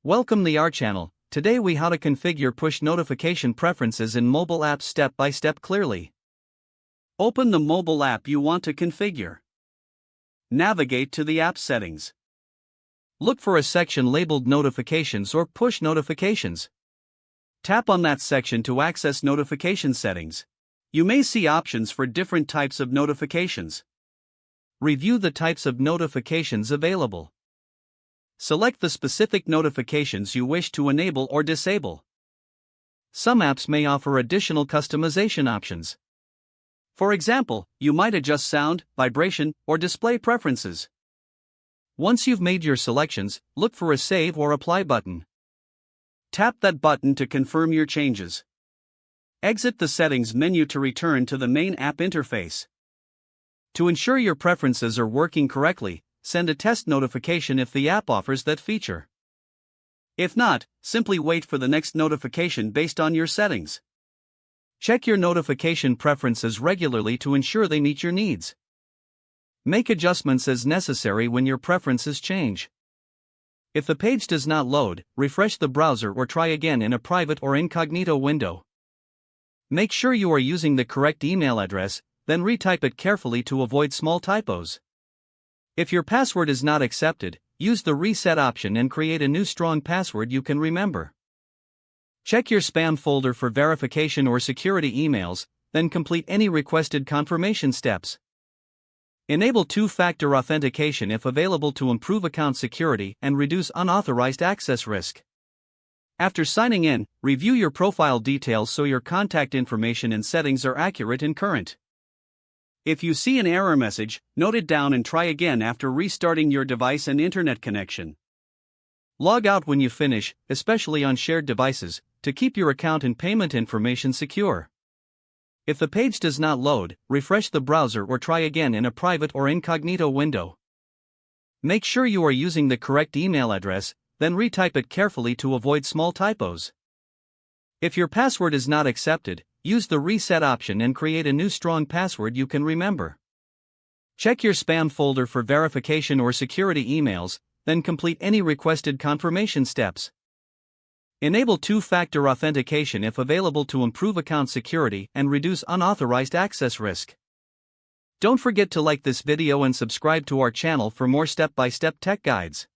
Welcome to our channel. Today we how to configure push notification preferences in mobile apps step by step clearly. Open the mobile app you want to configure. Navigate to the app settings. Look for a section labeled notifications or push notifications. Tap on that section to access notification settings. You may see options for different types of notifications. Review the types of notifications available. Select the specific notifications you wish to enable or disable. Some apps may offer additional customization options. For example, you might adjust sound, vibration, or display preferences. Once you've made your selections, look for a Save or Apply button. Tap that button to confirm your changes. Exit the Settings menu to return to the main app interface. To ensure your preferences are working correctly, send a test notification if the app offers that feature. If not, simply wait for the next notification based on your settings. Check your notification preferences regularly to ensure they meet your needs. Make adjustments as necessary when your preferences change. If the page does not load, refresh the browser or try again in a private or incognito window. Make sure you are using the correct email address, then retype it carefully to avoid small typos. If your password is not accepted, use the reset option and create a new strong password you can remember. Check your spam folder for verification or security emails, then complete any requested confirmation steps. Enable two-factor authentication if available to improve account security and reduce unauthorized access risk. After signing in, review your profile details so your contact information and settings are accurate and current. If you see an error message, note it down and try again after restarting your device and internet connection. Log out when you finish, especially on shared devices, to keep your account and payment information secure. If the page does not load, refresh the browser or try again in a private or incognito window. Make sure you are using the correct email address, then retype it carefully to avoid small typos. If your password is not accepted, use the reset option and create a new strong password you can remember. Check your spam folder for verification or security emails, then complete any requested confirmation steps. Enable two-factor authentication if available to improve account security and reduce unauthorized access risk. Don't forget to like this video and subscribe to our channel for more step-by-step tech guides.